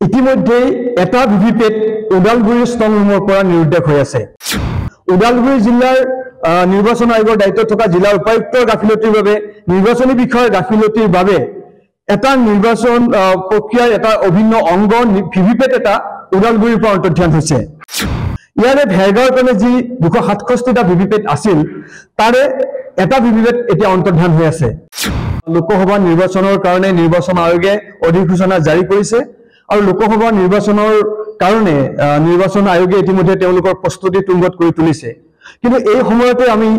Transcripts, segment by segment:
ইতিমধ্যে এটা VVPAT Udalguri strong ৰুমৰ পৰা নিৰুদ্দেশ হৈ আছে। ওদালগুৰি জিলাৰ নিৰ্বাচন আয়োগৰ দায়িত্বত থকা জিলা উপায়ুক্তৰ গাফিলতিৰ বাবে নিৰ্বাচনী বিষয়ৰ গাফিলতিৰ বাবে এটা নিৰ্বাচন প্ৰক্ৰিয়াৰ এটা অভিন্ন অংগ ভিভিপেট এটা ওদালগুৰিৰ পৰা অন্তৰ্ধান হৈছে। ইয়াৰে ভেৰগাঁৱৰ কাৰণে যি 267টা ভিভিপেট আছিল তাৰে এটা ভিভিপেট এতিয়া অন্তৰ্ধান হৈ আছে। লোকসভা নিৰ্বাচনৰ কাৰণে নিৰ্বাচন আয়োগে অধিসূচনা জাৰি কৰিছে আৰু লোকসভা নিৰ্বাচনৰ কাৰণে নিৰ্বাচন আয়োগে ইতিমধ্যে তেওঁলোকৰ প্ৰস্তুতি তুংগত কৰি তুলিছে। কিন্তু এই সময়তে আমি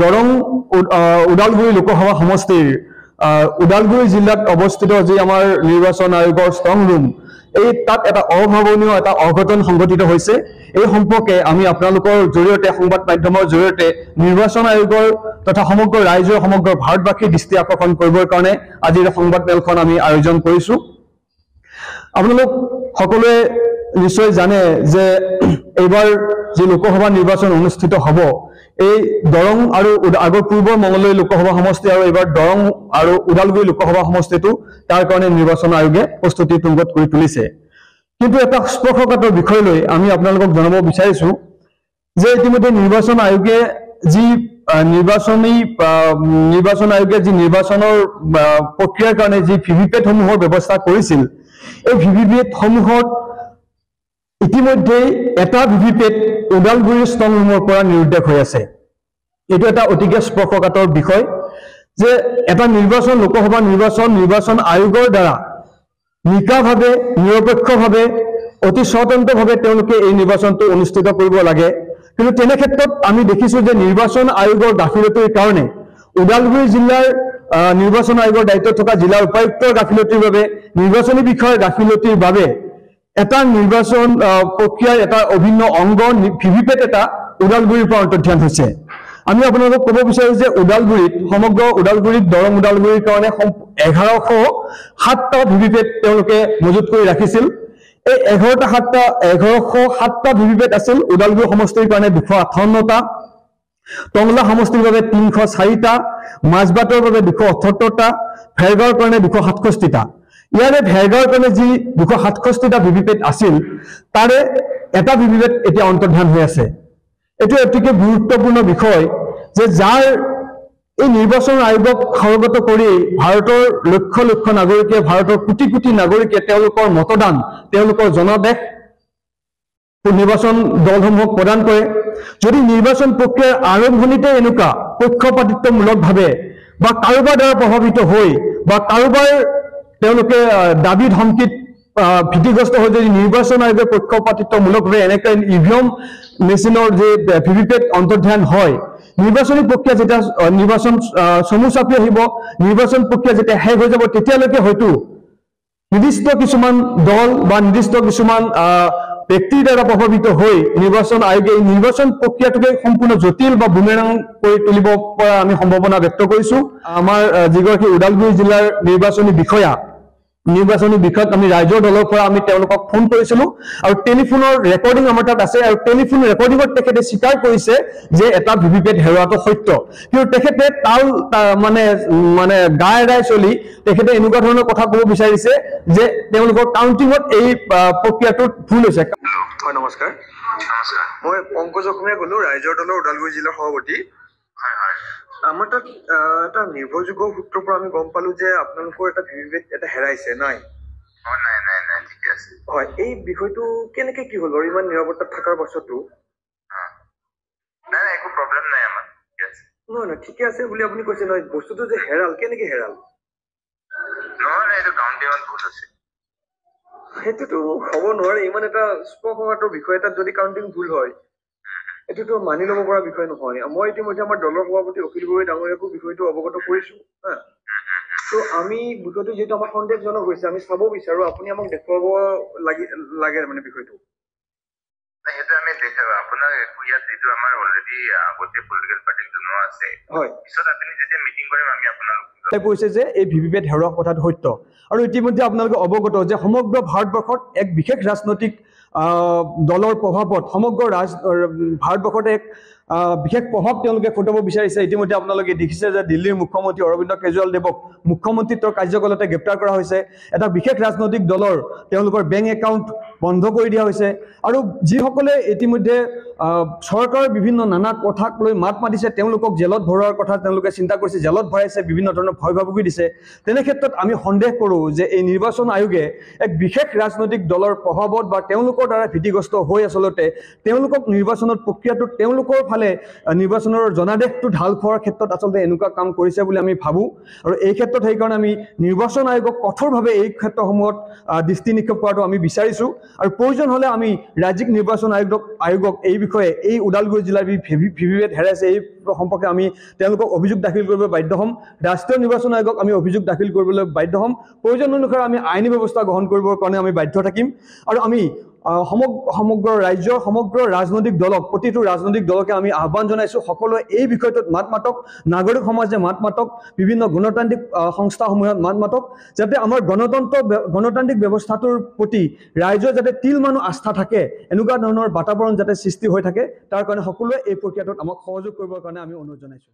দৰং ওদালগুৰি লোকসভা সমষ্টিৰ ওদালগুৰি জিলাত অৱস্থিত যি আমাৰ নিৰ্বাচন আয়োগৰ ষ্ট্ৰং ৰুম এই তাত এটা অভাৱনীয় এটা অঘটন সংঘটিত হৈছে। এই সম্পৰ্কে আমি আপোনালোকৰ জৰিয়তে সংবাদ মাধ্যমৰ জৰিয়তে নিৰ্বাচন আয়োগৰ তথা সমগ্ৰ ৰাজ্যৰ সমগ্ৰ ভাৰতবাসীৰ দৃষ্টি আকৰ্ষণ কৰিবৰ কাৰণে আজিৰ সংবাদ মেলখন আমি আয়োজন কৰিছো। আপোনালোক সকলোৱে নিশ্চয় জানে যে এইবাৰ যি লোকসভা নিৰ্বাচন অনুষ্ঠিত হ'ব এই দৰং আৰু আগৰ পূৰ্বৰ মঙলদৈ লোকসভা সমষ্টি আৰু এইবাৰ দৰং আৰু ওদালগুৰি লোকসভা সমষ্টিটো তাৰ কাৰণে নিৰ্বাচন আয়োগে প্ৰস্তুতি তুংগত কৰি তুলিছে। কিন্তু এটা স্পৰ্শকাতৰ বিষয় লৈ আমি আপোনালোকক জনাব বিচাৰিছো যে ইতিমধ্যে নিৰ্বাচন আয়োগে যি নিৰ্বাচনৰ প্ৰক্ৰিয়াৰ কাৰণে যি ভিভিপেটসমূহৰ ব্যৱস্থা কৰিছিল এই ভিভিপেটসমূহত ইতিমধ্যে এটা ভিভিপেট ওদালগুৰি ষ্ট্ৰং ৰুমৰ পৰা নিৰুদ্দেশ হৈ আছে। এইটো এটা অতিকে স্পৰ্শকাতৰ বিষয় যে এটা লোকসভা নিৰ্বাচন আয়োগৰ দ্বাৰা নিকাভাৱে নিৰপেক্ষভাৱে অতি স্বতন্ত্ৰভাৱে তেওঁলোকে এই নিৰ্বাচনটো অনুষ্ঠিত কৰিব লাগে। কিন্তু তেনে ক্ষেত্ৰত আমি দেখিছো যে নিৰ্বাচন আয়োগৰ গাফিলতিৰ কাৰণে ওদালগুৰি জিলাৰ নিৰ্বাচন আয়োগৰ দায়িত্বত থকা জিলা উপায়ুক্তৰ গাফিলতিৰ বাবে নিৰ্বাচনী বিষয়ৰ গাফিলতিৰ বাবে এটা নিৰ্বাচন প্ৰক্ৰিয়াৰ এটা অভিন্ন অংগ ভিভিপেট এটা ওদালগুৰিৰ পৰা অন্তৰ্ধান হৈছে। আমি আপোনালোকক ক'ব বিচাৰো যে সমগ্ৰ ওদালগুৰিত দৰং ওদালগুৰিৰ কাৰণে 1107টা ভিভিপেট তেওঁলোকে মজুত কৰি ৰাখিছিল। এই 1107টা ভিভিপেট আছিল ওদালগুৰি সমষ্টিৰ কাৰণে 258টা, টংলা সমষ্টিৰ বাবে 304টা, মাজবাটৰ বাবে 278টা, ভেৰগাঁৱৰ কাৰণে 267টা। ইয়াৰে ভেৰগাঁৱৰ কাৰণে যি 267টা ভিভিপেট আছিল তাৰে এটা ভিভিপেট এতিয়া অন্তৰ্ধান হৈ আছে। এইটো অতিকে গুৰুত্বপূৰ্ণ বিষয় যে যাৰ এই নিৰ্বাচন আয়োগক সহগত কৰি ভাৰতৰ লক্ষ লক্ষ নাগৰিকে ভাৰতৰ কোটি কোটি নাগৰিকে তেওঁলোকৰ মতদান তেওঁলোকৰ জনাদেশ নিৰ্বাচন দলসমূহক প্ৰদান কৰে। যদি নিৰ্বাচন প্ৰক্ৰিয়াৰ আৰম্ভণিতে এনেকুৱা পক্ষপাতিত্বমূলকভাৱে বা কাৰোবাৰ দ্বাৰা প্ৰভাৱিত হৈ বা কাৰোবাৰ তেওঁলোকে দাবী ধমকিত ভীতিগ্ৰস্ত হৈ যদি নিৰ্বাচন আয়োগে পক্ষপাতিত্বমূলকভাৱে এনেকৈ ইভিএম মেচিনৰ যে ভিভিপেট অন্তৰ্ধান হয়, নিৰ্বাচনী প্ৰক্ৰিয়া যেতিয়া নিৰ্বাচন চমু চাপি আহিব, নিৰ্বাচন প্ৰক্ৰিয়া যেতিয়া শেষ হৈ যাব তেতিয়ালৈকে হয়তো নিৰ্দিষ্ট কিছুমান দল বা নিৰ্দিষ্ট কিছুমান ব্যক্তিৰ দ্বাৰা প্ৰভাৱিত হৈ নিৰ্বাচন আয়োগে এই নিৰ্বাচন প্ৰক্ৰিয়াটোকে সম্পূৰ্ণ জটিল বা বুমেৰাং কৰি তুলিব পৰা আমি সম্ভাৱনা ব্যক্ত কৰিছো। আমাৰ যিগৰাকী ওদালগুৰি জিলাৰ নিৰ্বাচনী বিষয়ত আমি ৰাইজৰ দলৰ পৰা আমি তেওঁলোকক ফোন কৰিছিলো আৰু টেলিফোনৰ ৰেকৰ্ডিং আমাৰ তাত আছে আৰু টেলিফোন ৰেকৰ্ডিঙত তেখেতে স্বীকাৰ কৰিছে যে এটা ভিভিপেট হেৰুৱাটো সত্য। কিন্তু তেখেতে মানে গা এৰাই চলি তেখেতে এনেকুৱা ধৰণৰ কথা ক'ব বিচাৰিছে যে তেওঁলোকৰ কাউণ্টিঙত এই প্ৰক্ৰিয়াটোত ভুল হৈছে। হয়, নমস্কাৰ। মই পংকজ অসমীয়া ক'লো, ৰাইজৰ দলৰ ওদালগুৰি জিলাৰ সভাপতি। আমাৰ তাত এটা নিৰ্ভৰযোগ্য সূত্ৰৰ পৰা আমি গম পালো যে আপোনালোকৰ এটা ভিভিপেট এটা হেৰাইছে। নাই, ঠিকে আছে। হয়, এই বিষয়টো কেনেকে কি হ'ল বাৰু ইমান নিৰাপত্তাত থকাৰ পাছতো? নাই, একো প্ৰব্লেম নাই আমাৰ। নহয়, ঠিকে আছে বুলি আপুনি কৈছে নহয়, বস্তুটো যে হেৰাল কেনেকে হেৰাল? নহয়, এইটো কাউণ্টিঙত ভুল হৈছে। সেইটোতো হ'ব নোৱাৰে। ইমান এটা স্পৰ্শকাতৰ বিষয় এটাত যদি কাউণ্টিং ভুল হয় এইটোতো মানি ল'ব পৰা বিষয় নহয়। মই ইতিমধ্যে আমাৰ দলৰ সভাপতি অখিল গগৈ ডাঙৰীয়াকো বিষয়টো অৱগত কৰিছো। তো আমি বিষয়টো যিহেতু আমাৰ সন্দেহজনক হৈছে আমি চাব বিচাৰো, আপুনি আমাক দেখুৱাব লাগে মানে বিষয়টো। সেইটো আমি আপোনাক ইয়াত যিটো আমাৰ অলৰেডি গোটেই পলিটিকেল পাৰ্টি দুনো আছে হয় পিছত আপুনি যেতিয়া মিটিং কৰিম আমি আপোনালোকক কৈছে যে এই ভিভিপেট হেৰুৱা কথাটো সত্য আৰু ইতিমধ্যে আপোনালোকে অৱগত যে সমগ্ৰ ভাৰতবৰ্ষত এক বিশেষ ৰাজনৈতিক দলৰ প্ৰভাৱত সমগ্ৰ ভাৰতবৰ্ষত এক বিশেষ প্ৰভাৱ তেওঁলোকে ফুটাব বিচাৰিছে ইতিমধ্যে আপোনালোকে দেখিছে যে দিল্লীৰ মুখ্যমন্ত্ৰী অৰবিন্দ কেজৰিৱাল দেৱক মুখ্যমন্ত্ৰীত্বৰ কাৰ্যকালতে গ্ৰেপ্তাৰ কৰা হৈছে এটা বিশেষ ৰাজনৈতিক দলৰ তেওঁলোকৰ বেংক একাউণ্ট বন্ধ কৰি দিয়া হৈছে আৰু যিসকলে ইতিমধ্যে চৰকাৰৰ বিভিন্ন নানা কথাক লৈ মাত মাতিছে তেওঁলোকক জেলত ভৰোৱাৰ কথা তেওঁলোকে চিন্তা কৰিছে জেলত ভৰাইছে বিভিন্ন ধৰণৰ ভয় ভাবুকি দিছে তেনে ক্ষেত্ৰত আমি সন্দেহ কৰোঁ যে এই নিৰ্বাচন আয়োগে এক বিশেষ ৰাজনৈতিক দলৰ প্ৰভাৱত বা তেওঁলোকৰ দ্বাৰা ভীতিগ্ৰস্ত হৈ আচলতে তেওঁলোকক নিৰ্বাচনত প্ৰক্ৰিয়াটোত তেওঁলোকৰ ফালে নিৰ্বাচনৰ জনাদেশটো ঢাল খোৱাৰ ক্ষেত্ৰত আচলতে এনেকুৱা কাম কৰিছে বুলি আমি ভাবোঁ আৰু এই ক্ষেত্ৰত সেইকাৰণে আমি নিৰ্বাচন আয়োগক কঠোৰভাৱে এই ক্ষেত্ৰসমূহত দৃষ্টি নিক্ষেপ কৰাটো আমি বিচাৰিছোঁ আৰু প্ৰয়োজন হ'লে আমি ৰাজ্যিক নিৰ্বাচন আয়োগক এই বিষয়ে এই ওদালগুৰি জিলাৰ ভিভিপেট হেৰাইছে এই সম্পৰ্কে আমি তেওঁলোকক অভিযোগ দাখিল কৰিব বাধ্য হ'ম ৰাষ্ট্ৰীয় নিৰ্বাচন আয়োগক আমি অভিযোগ দাখিল কৰিবলৈ বাধ্য হ'ম প্ৰয়োজন অনুসাৰে আমি আইনী ব্যৱস্থা গ্ৰহণ কৰিবৰ কাৰণে আমি বাধ্য থাকিম আৰু আমি সমগ্ৰ ৰাজ্যৰ সমগ্ৰ ৰাজনৈতিক দলক প্ৰতিটো ৰাজনৈতিক দলকে আমি আহ্বান জনাইছোঁ সকলোৱে এই বিষয়টোত মাত মাতক নাগৰিক সমাজে মাত মাতক বিভিন্ন গণতান্ত্ৰিক সংস্থাসমূহত মাত মাতক যাতে আমাৰ গণতান্ত্ৰিক ব্যৱস্থাটোৰ প্ৰতি ৰাইজৰ যাতে তিল মানুহ আস্থা থাকে এনেকুৱা ধৰণৰ বাতাবৰণ যাতে সৃষ্টি হৈ থাকে তাৰ কাৰণে সকলোৱে এই প্ৰক্ৰিয়াটোত আমাক সহযোগ কৰিবৰ কাৰণে আমি অনুৰোধ জনাইছোঁ